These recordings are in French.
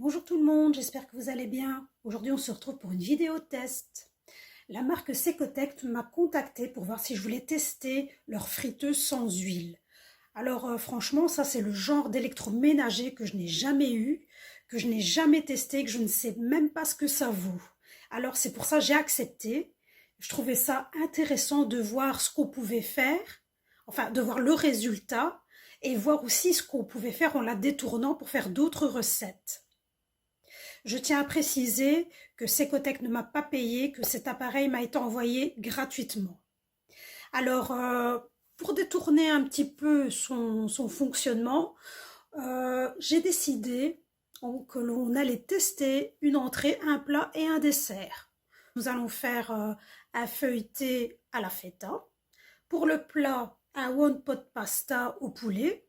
Bonjour tout le monde, j'espère que vous allez bien. Aujourd'hui, on se retrouve pour une vidéo test. La marque Secotect m'a contacté pour voir si je voulais tester leur friteuse sans huile. Alors franchement, ça c'est le genre d'électroménager que je n'ai jamais eu, que je n'ai jamais testé, que je ne sais même pas ce que ça vaut. Alors c'est pour ça que j'ai accepté. Je trouvais ça intéressant de voir ce qu'on pouvait faire, enfin de voir le résultat et voir aussi ce qu'on pouvait faire en la détournant pour faire d'autres recettes. Je tiens à préciser que Secotect ne m'a pas payé, que cet appareil m'a été envoyé gratuitement. Alors, pour détourner un petit peu son fonctionnement, j'ai décidé que l'on allait tester une entrée, un plat et un dessert. Nous allons faire un feuilleté à la feta. Pour le plat, un one pot pasta au poulet.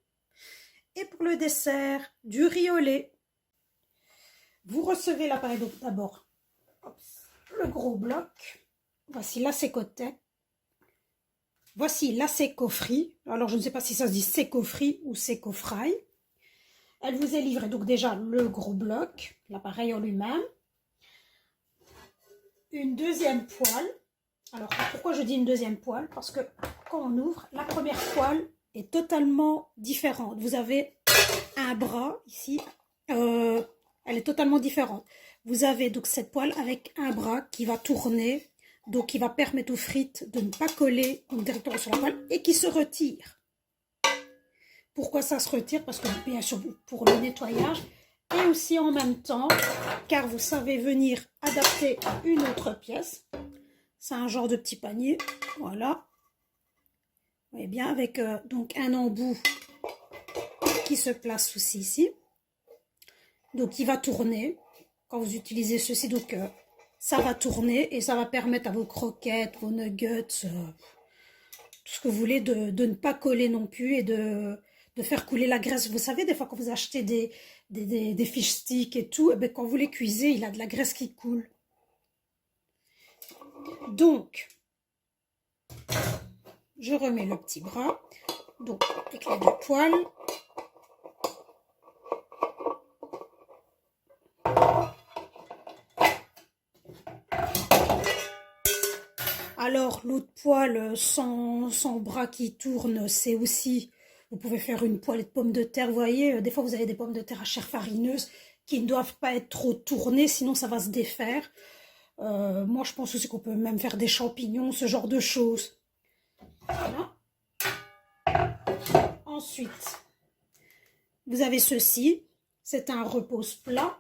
Et pour le dessert, du riz au lait. Vous recevez l'appareil d'abord, le gros bloc. Voici la Secotect. Voici la Secofri. Alors je ne sais pas si ça se dit Secofri ou Secofry. Elle vous est livrée donc déjà le gros bloc, l'appareil en lui-même. Une deuxième poêle. Alors pourquoi je dis une deuxième poêle? Parce que quand on ouvre, la première poêle est totalement différente. Vous avez un bras ici. Elle est totalement différente. Vous avez donc cette poêle avec un bras qui va tourner, donc qui va permettre aux frites de ne pas coller directement sur la poêle et qui se retire. Pourquoi ça se retire? Parce que bien sûr pour le nettoyage et aussi en même temps, car vous savez venir adapter une autre pièce. C'est un genre de petit panier, voilà. Vous voyez bien avec donc un embout qui se place aussi ici. Donc il va tourner quand vous utilisez ceci, donc ça va tourner et ça va permettre à vos croquettes, vos nuggets, tout ce que vous voulez de ne pas coller non plus et de faire couler la graisse. Vous savez, des fois quand vous achetez des fish sticks et tout, et bien, quand vous les cuisez, il a de la graisse qui coule. Donc, je remets le petit bras, donc avec les deux poils. Alors, l'autre poêle sans bras qui tourne, c'est aussi, vous pouvez faire une poêle de pommes de terre, vous voyez, des fois vous avez des pommes de terre à chair farineuse qui ne doivent pas être trop tournées, sinon ça va se défaire. Moi, je pense aussi qu'on peut même faire des champignons, ce genre de choses. Voilà. Ensuite, vous avez ceci, c'est un repose-plat.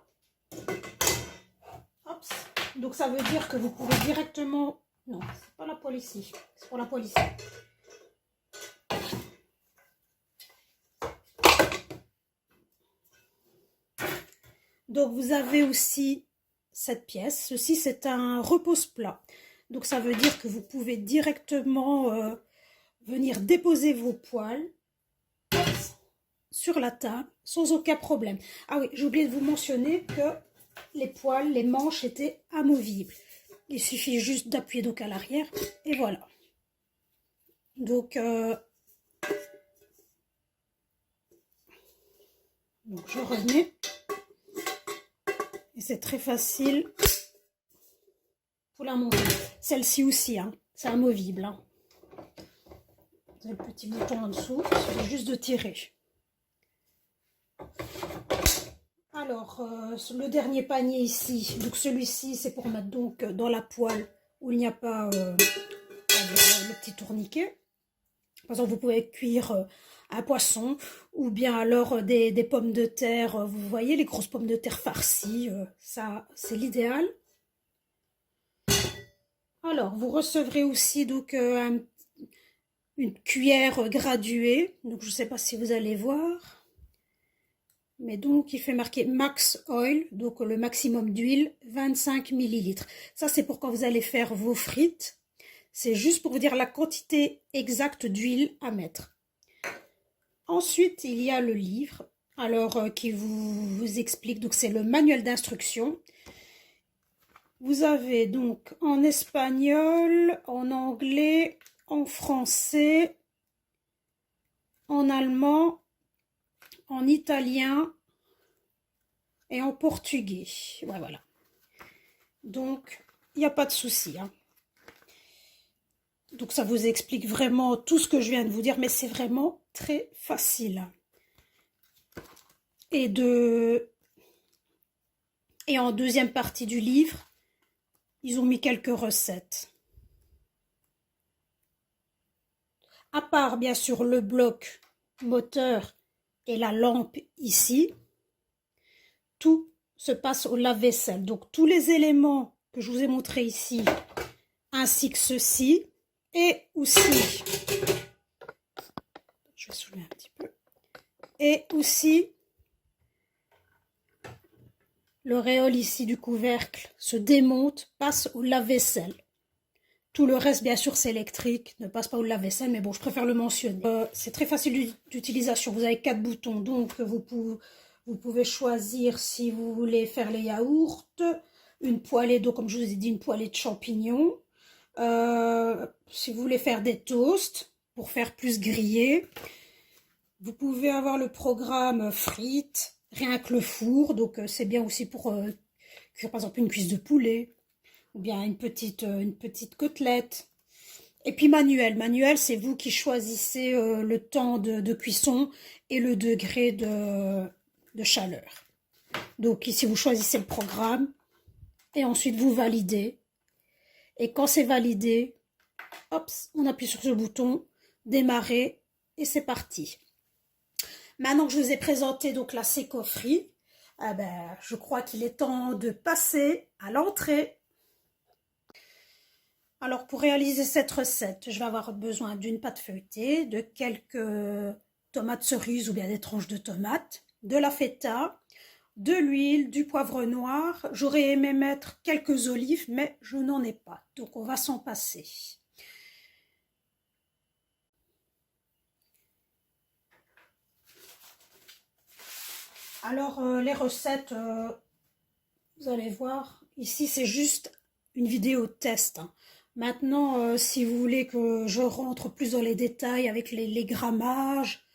Donc ça veut dire que vous pouvez directement... Non, c'est pas la poêle ici, c'est pour la poêle ici. Donc vous avez aussi cette pièce. Ceci c'est un repose-plat. Donc ça veut dire que vous pouvez directement venir déposer vos poêles sur la table sans aucun problème. Ah oui, j'ai oublié de vous mentionner que les poêles, les manches étaient amovibles. Il suffit juste d'appuyer donc à l'arrière et voilà. Donc je remets et c'est très facile pour la monter. Celle-ci aussi, hein, c'est amovible. Hein. Vous avez le petit bouton en dessous, il suffit juste de tirer. Alors, le dernier panier ici, donc celui-ci, c'est pour mettre donc dans la poêle où il n'y a pas le petit tourniquet. Par exemple, vous pouvez cuire un poisson ou bien alors des pommes de terre. Vous voyez les grosses pommes de terre farcies, ça c'est l'idéal. Alors, vous recevrez aussi donc une cuillère graduée. Donc, je ne sais pas si vous allez voir. Mais donc, il fait marquer Max Oil, donc le maximum d'huile, 25 ml. Ça, c'est pour quand vous allez faire vos frites. C'est juste pour vous dire la quantité exacte d'huile à mettre. Ensuite, il y a le livre, alors qui vous explique, donc c'est le manuel d'instruction. Vous avez donc en espagnol, en anglais, en français, en allemand, en italien et en portugais. Ouais, voilà. Donc, il n'y a pas de souci, hein. Donc, ça vous explique vraiment tout ce que je viens de vous dire, mais c'est vraiment très facile. Et en deuxième partie du livre, ils ont mis quelques recettes. À part, bien sûr, le bloc moteur et la lampe ici, tout se passe au lave-vaisselle. Donc, tous les éléments que je vous ai montrés ici, ainsi que ceci, et aussi, je vais soulever un petit peu, et aussi, le réole ici du couvercle se démonte, passe au lave-vaisselle. Tout le reste, bien sûr, c'est électrique, ne passe pas au lave-vaisselle, mais bon, je préfère le mentionner. C'est très facile d'utilisation. Vous avez 4 boutons, donc vous pouvez choisir si vous voulez faire les yaourts, une poêlée d'eau, comme je vous ai dit, une poêlée de champignons. Si vous voulez faire des toasts, pour faire plus grillé. Vous pouvez avoir le programme frites, rien que le four, donc c'est bien aussi pour cuire par exemple une cuisse de poulet ou bien une petite côtelette. Et puis manuel. Manuel, c'est vous qui choisissez le temps de cuisson et le degré de chaleur. Donc ici, vous choisissez le programme et ensuite vous validez. Et quand c'est validé, hop, on appuie sur ce bouton, démarrer et c'est parti. Maintenant que je vous ai présenté donc la Secofri, je crois qu'il est temps de passer à l'entrée. Alors pour réaliser cette recette, je vais avoir besoin d'une pâte feuilletée, de quelques tomates cerises ou bien des tranches de tomates, de la feta, de l'huile, du poivre noir. J'aurais aimé mettre quelques olives, mais je n'en ai pas, donc on va s'en passer. Alors les recettes, vous allez voir, ici c'est juste une vidéo test, hein. Maintenant, si vous voulez que je rentre plus dans les détails avec les grammages,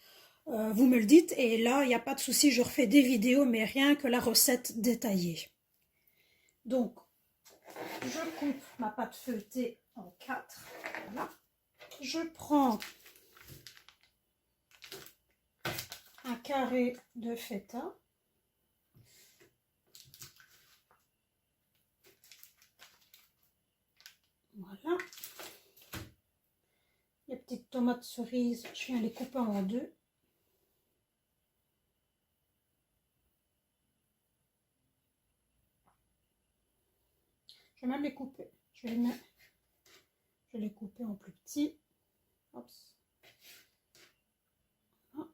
vous me le dites. Et là, il n'y a pas de souci, je refais des vidéos, mais rien que la recette détaillée. Donc, je coupe ma pâte feuilletée en 4. Voilà. Je prends un carré de feta. Voilà. Les petites tomates cerises, je viens les couper en 2. Je vais même les couper. Je vais les couper en plus petits. Hop. Voilà.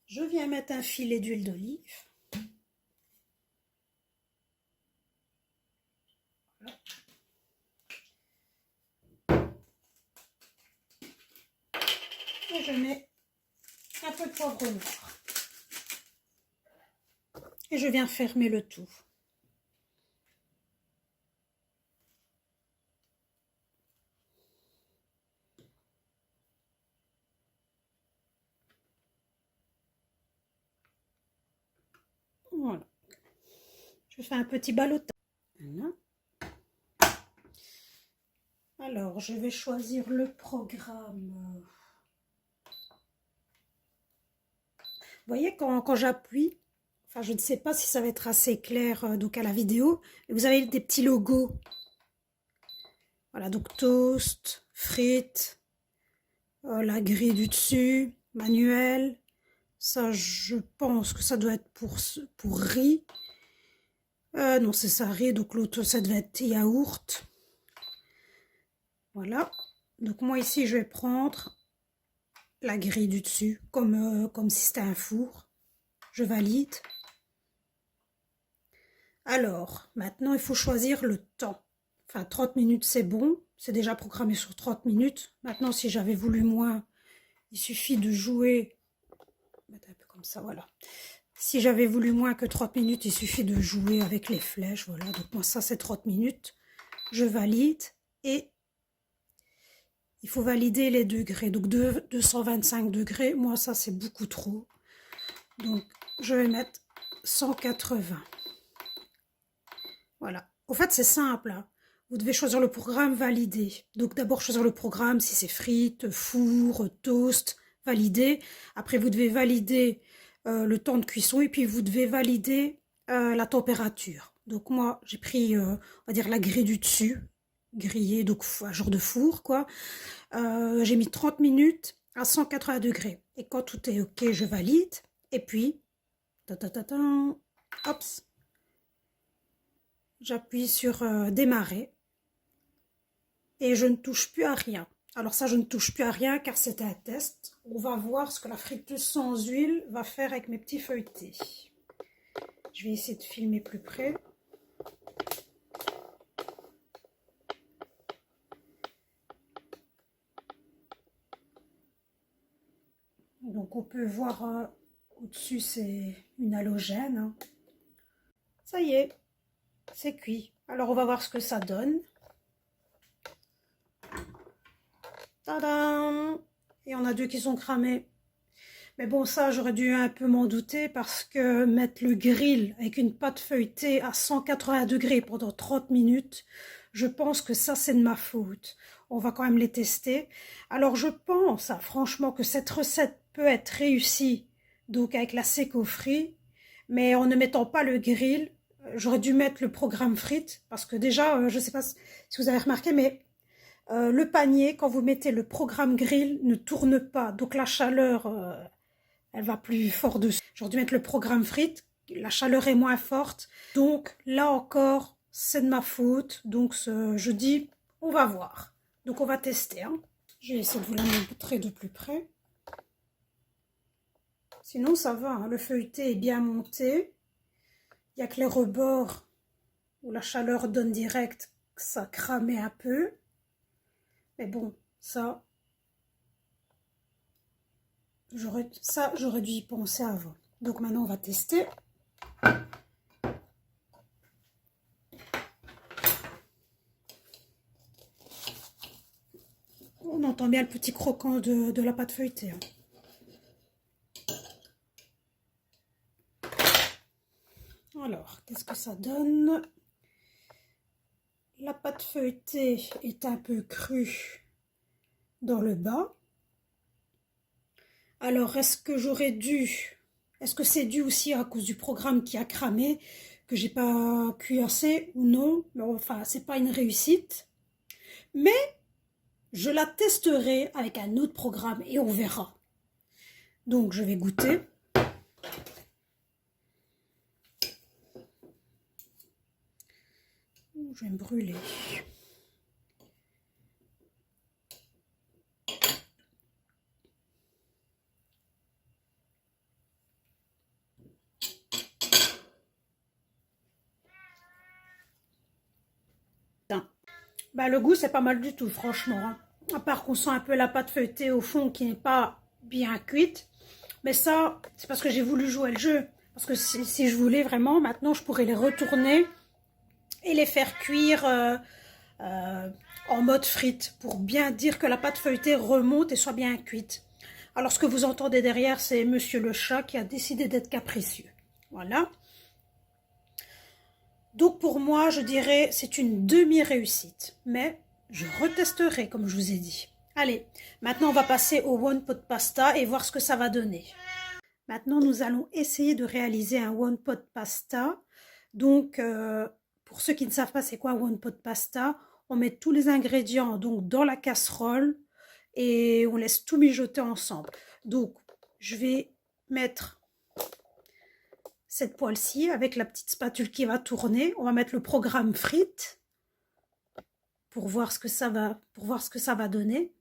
Je viens mettre un filet d'huile d'olive. Voilà. Et je mets un peu de poivre noir. Et je viens fermer le tout. Voilà. Je fais un petit ballottage. Voilà. Alors, je vais choisir le programme. Vous voyez, quand j'appuie, enfin, je ne sais pas si ça va être assez clair donc à la vidéo, mais vous avez des petits logos. Voilà, donc toast, frites, la grille du dessus, manuel. Ça, je pense que ça doit être pour riz. Non, c'est ça, riz. Donc l'autre, ça devait être yaourt. Voilà. Donc moi ici, je vais prendre la grille du dessus, comme si c'était un four. Je valide. Alors, maintenant, il faut choisir le temps. Enfin, 30 minutes, c'est bon. C'est déjà programmé sur 30 minutes. Maintenant, si j'avais voulu moins, il suffit de jouer. Mettre un peu comme ça, voilà. Si j'avais voulu moins que 30 minutes, il suffit de jouer avec les flèches. Voilà, donc moi, ça, c'est 30 minutes. Je valide et il faut valider les degrés. Donc 225 degrés, moi, ça, c'est beaucoup trop. Donc, je vais mettre 180. Voilà. Au fait, c'est simple, hein. Vous devez choisir le programme validé. Donc, d'abord, choisir le programme, si c'est frites, four, toast, valider. Après, vous devez valider le temps de cuisson et puis vous devez valider la température. Donc, moi, j'ai pris, on va dire, la grille du dessus, grillée, donc un genre de four, quoi. J'ai mis 30 minutes à 180 degrés. Et quand tout est OK, je valide. Et puis, hop, j'appuie sur démarrer et je ne touche plus à rien. Alors ça, je ne touche plus à rien car c'est un test. On va voir ce que la friteuse sans huile va faire avec mes petits feuilletés. Je vais essayer de filmer plus près. Donc on peut voir au-dessus, c'est une halogène, hein. Ça y est, c'est cuit. Alors on va voir ce que ça donne. Tadam! Et on a deux qui sont cramés. Mais bon, ça, j'aurais dû un peu m'en douter parce que mettre le grill avec une pâte feuilletée à 180 degrés pendant 30 minutes, je pense que ça, c'est de ma faute. On va quand même les tester. Alors, je pense, hein, franchement, que cette recette peut être réussie, donc avec la Seco Free, mais en ne mettant pas le grill, j'aurais dû mettre le programme frites parce que déjà, je ne sais pas si vous avez remarqué, mais le panier, quand vous mettez le programme grill, ne tourne pas. Donc la chaleur, elle va plus fort dessus. J'aurais dû mettre le programme frites, la chaleur est moins forte. Donc là encore, c'est de ma faute. Donc je dis, on va voir. Donc on va tester, hein. Je vais essayer de vous la montrer de plus près. Sinon ça va, hein. Le feuilleté est bien monté. Il n'y a que les rebords où la chaleur donne direct, ça cramait un peu. Mais bon, ça, j'aurais dû y penser avant. Donc maintenant, on va tester. On entend bien le petit croquant de la pâte feuilletée, hein. Alors, qu'est-ce que ça donne? La pâte feuilletée est un peu crue dans le bas. Alors, est-ce que c'est dû aussi à cause du programme qui a cramé, que j'ai pas cuit assez ou non? Mais enfin, c'est pas une réussite. Mais je la testerai avec un autre programme et on verra. Donc, je vais goûter. Je vais me brûler. Bah, le goût, c'est pas mal du tout, franchement, hein. À part qu'on sent un peu la pâte feuilletée au fond qui n'est pas bien cuite. Mais ça, c'est parce que j'ai voulu jouer le jeu. Parce que si je voulais vraiment, maintenant, je pourrais les retourner et les faire cuire en mode frite pour bien dire que la pâte feuilletée remonte et soit bien cuite. Alors, ce que vous entendez derrière, c'est Monsieur le chat qui a décidé d'être capricieux. Voilà. Donc pour moi, je dirais c'est une demi-réussite. Mais je retesterai, comme je vous ai dit. Allez, maintenant on va passer au One Pot Pasta et voir ce que ça va donner. Maintenant, nous allons essayer de réaliser un One Pot Pasta. Donc, pour ceux qui ne savent pas c'est quoi un One Pot Pasta, on met tous les ingrédients donc dans la casserole et on laisse tout mijoter ensemble. Donc, je vais mettre cette poêle-ci avec la petite spatule qui va tourner. On va mettre le programme frites pour voir ce que ça va donner.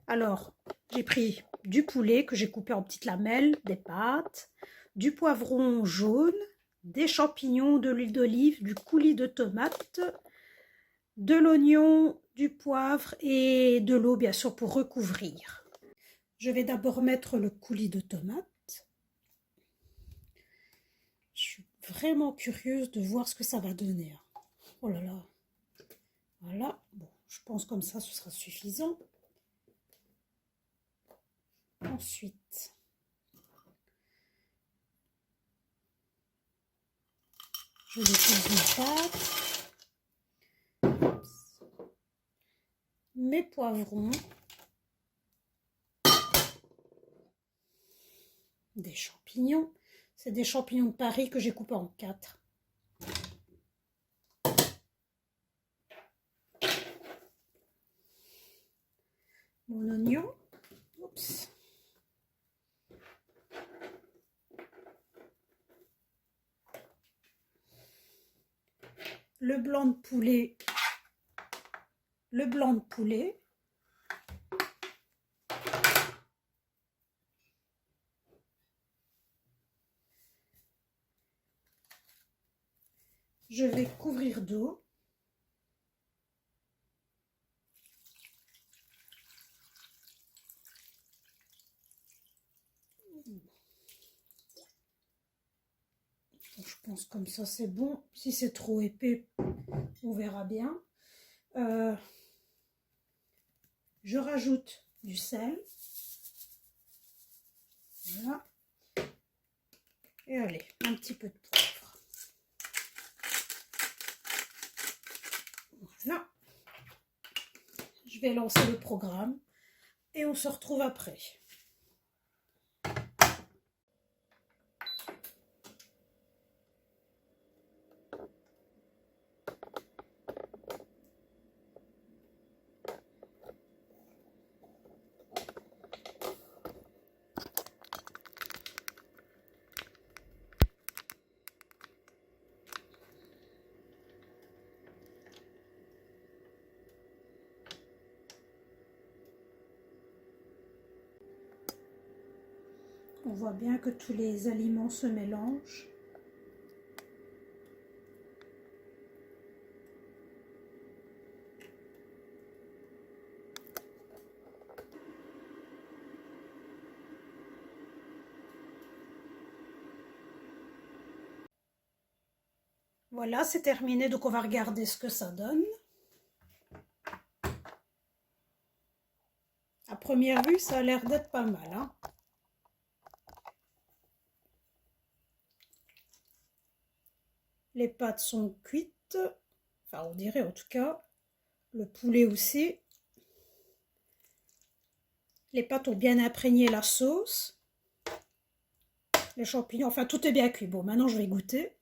Alors, j'ai pris du poulet que j'ai coupé en petites lamelles, des pâtes, du poivron jaune, des champignons, de l'huile d'olive, du coulis de tomate, de l'oignon, du poivre et de l'eau bien sûr pour recouvrir. Je vais d'abord mettre le coulis de tomate. Je suis vraiment curieuse de voir ce que ça va donner. Oh là là. Voilà. Bon, je pense comme ça, ce sera suffisant. Ensuite, Je dépose mes pâtes, mes poivrons, des champignons. C'est des champignons de Paris que j'ai coupés en 4. Mon oignon. Oups. Le blanc de poulet. Le blanc de poulet. Je vais couvrir d'eau. Je pense comme ça c'est bon. Si c'est trop épais, on verra bien. Je rajoute du sel. Voilà. Et allez, un petit peu de poivre. Voilà. Je vais lancer le programme et on se retrouve après. On voit bien que tous les aliments se mélangent. Voilà, c'est terminé, donc on va regarder ce que ça donne. À première vue, ça a l'air d'être pas mal, hein. Les pâtes sont cuites, enfin on dirait en tout cas, le poulet aussi. Les pâtes ont bien imprégné la sauce. Les champignons, enfin tout est bien cuit. Bon, maintenant je vais goûter.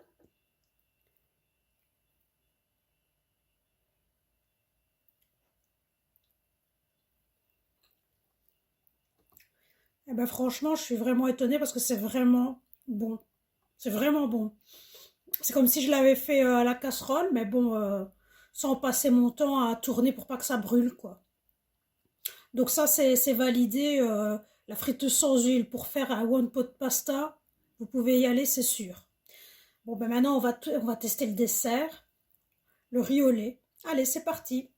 Eh ben franchement, je suis vraiment étonnée parce que c'est vraiment bon. C'est vraiment bon. C'est comme si je l'avais fait à la casserole, mais bon, sans passer mon temps à tourner pour pas que ça brûle, quoi. Donc ça, c'est validé. La friteuse sans huile pour faire un one pot pasta, vous pouvez y aller, c'est sûr. Bon, ben maintenant, on va tester le dessert, le riz au lait. Allez, c'est parti.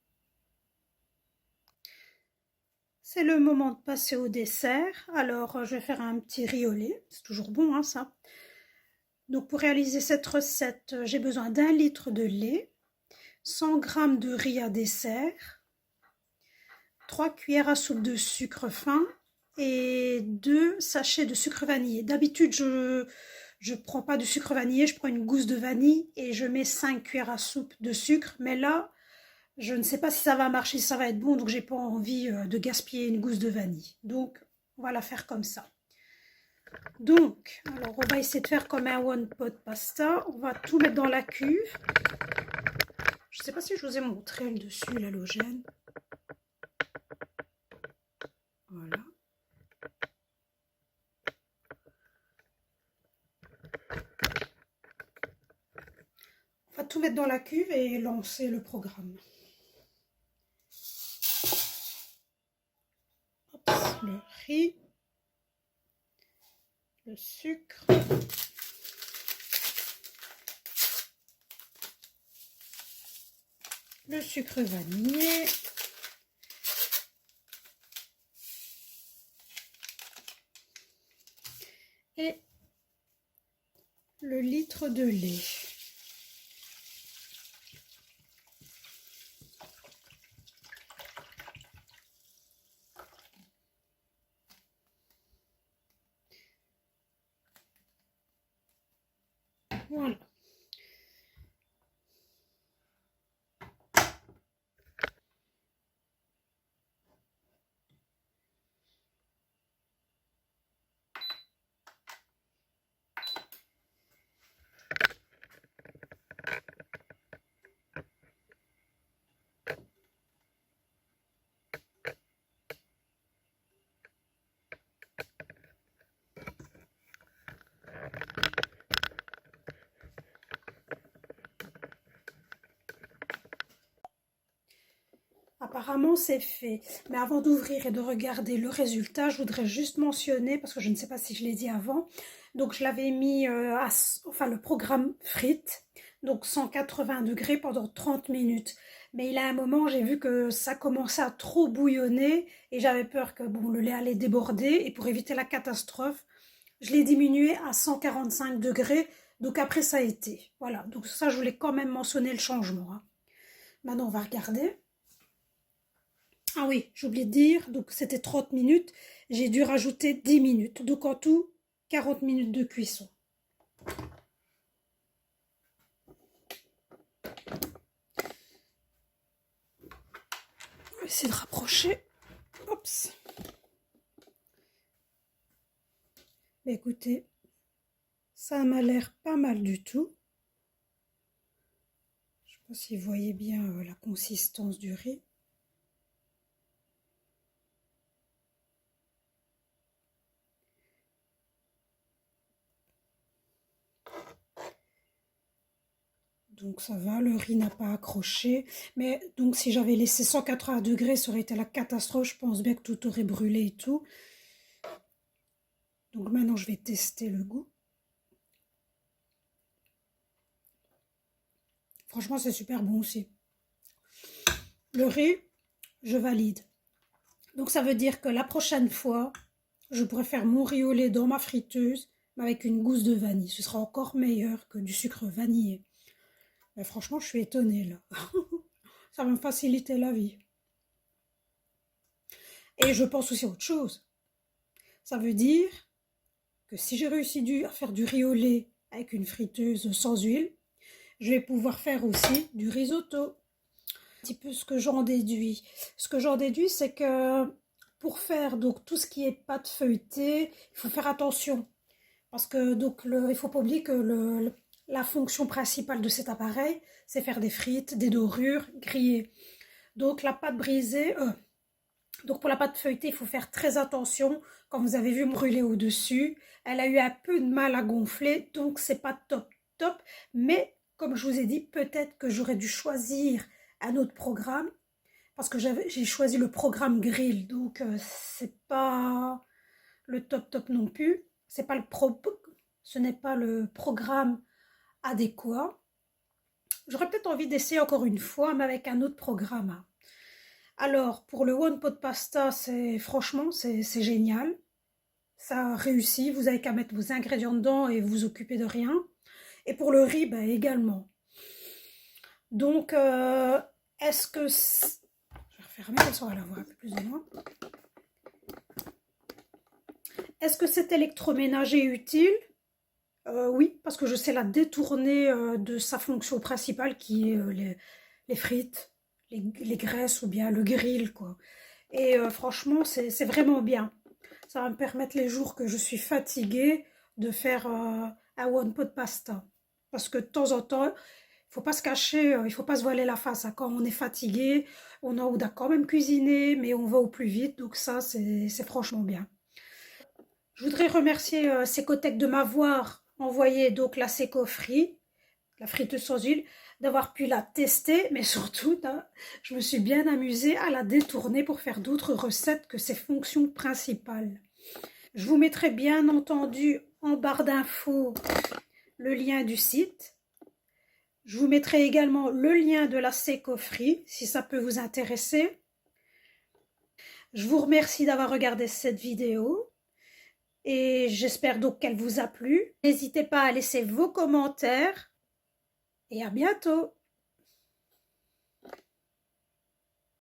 C'est le moment de passer au dessert. Alors, je vais faire un petit riz au lait. C'est toujours bon, hein, ça. Donc, pour réaliser cette recette, j'ai besoin d'1 litre de lait, 100 g de riz à dessert, 3 cuillères à soupe de sucre fin et 2 sachets de sucre vanillé. D'habitude, je prends pas de sucre vanillé, je prends une gousse de vanille et je mets 5 cuillères à soupe de sucre. Mais là, je ne sais pas si ça va marcher, si ça va être bon, donc j'ai pas envie de gaspiller une gousse de vanille. Donc, on va la faire comme ça. Donc, alors on va essayer de faire comme un one pot pasta. On va tout mettre dans la cuve. Je ne sais pas si je vous ai montré le dessus, l'halogène. Voilà. On va tout mettre dans la cuve et lancer le programme. Hop, le riz, le sucre, le sucre vanillé, et le litre de lait. Voilà. apparemment c'est fait. Mais avant d'ouvrir et de regarder le résultat, je voudrais juste mentionner, parce que je ne sais pas si je l'ai dit avant, donc je l'avais mis enfin le programme frites, donc 180 degrés pendant 30 minutes. Mais il a un moment, j'ai vu que ça commençait à trop bouillonner et j'avais peur que bon, le lait allait déborder. Et pour éviter la catastrophe, je l'ai diminué à 145 degrés. Donc après, ça a été. Voilà, donc ça, je voulais quand même mentionner le changement, hein. Maintenant, on va regarder. Ah oui, j'ai oublié de dire, donc c'était 30 minutes. J'ai dû rajouter 10 minutes. Donc en tout, 40 minutes de cuisson. On va essayer de rapprocher. Oups. Mais écoutez, ça m'a l'air pas mal du tout. Je ne sais pas si vous voyez bien la consistance du riz. Donc ça va, le riz n'a pas accroché. Mais donc si j'avais laissé 180 degrés, ça aurait été la catastrophe. Je pense bien que tout aurait brûlé et tout. Donc maintenant, je vais tester le goût. Franchement, c'est super bon aussi. Le riz, je valide. Donc ça veut dire que la prochaine fois, je pourrais faire mon riz au lait dans ma friteuse, mais avec une gousse de vanille. Ce sera encore meilleur que du sucre vanillé. Mais franchement, je suis étonnée là. Ça va me faciliter la vie. Et je pense aussi à autre chose. Ça veut dire que si j'ai réussi à faire du riz au lait avec une friteuse sans huile, je vais pouvoir faire aussi du risotto. Un petit peu ce que j'en déduis. Ce que j'en déduis, c'est que pour faire donc tout ce qui est pâte feuilletée, il faut faire attention. Parce que donc il ne faut pas oublier que la fonction principale de cet appareil, c'est faire des frites, des dorures, griller. Donc la pâte brisée, donc pour la pâte feuilletée, il faut faire très attention. Comme vous avez vu me brûler au-dessus, elle a eu un peu de mal à gonfler, donc c'est pas top top. Mais comme je vous ai dit, peut-être que j'aurais dû choisir un autre programme parce que j'ai choisi le programme grill, donc c'est pas le top top non plus. Ce n'est pas le programme adéquat. J'aurais peut-être envie d'essayer encore une fois, mais avec un autre programme. Alors, pour le One Pot Pasta, franchement, c'est génial. Ça réussit, vous n'avez qu'à mettre vos ingrédients dedans et vous occuper de rien. Et pour le riz, bah, également. Donc, est-ce que... Je vais refermer, comme ça on va la voir un peu plus de loin. Est-ce que cet électroménager est utile? Oui, parce que je sais la détourner de sa fonction principale qui est les frites, les graisses ou bien le grill, quoi. Et franchement, c'est vraiment bien. Ça va me permettre les jours que je suis fatiguée de faire un one pot pasta. Parce que de temps en temps, il ne faut pas se cacher, il ne faut pas se voiler la face, hein. Quand on est fatigué, on a quand même cuisiné, mais on va au plus vite. Donc ça, c'est franchement bien. Je voudrais remercier Secotec de m'avoir envoyé donc la Seco Free, la friteuse sans huile, d'avoir pu la tester, mais surtout, je me suis bien amusée à la détourner pour faire d'autres recettes que ses fonctions principales. Je vous mettrai bien entendu en barre d'infos le lien du site. Je vous mettrai également le lien de la Seco Free si ça peut vous intéresser. Je vous remercie d'avoir regardé cette vidéo. Et j'espère donc qu'elle vous a plu. N'hésitez pas à laisser vos commentaires et à bientôt.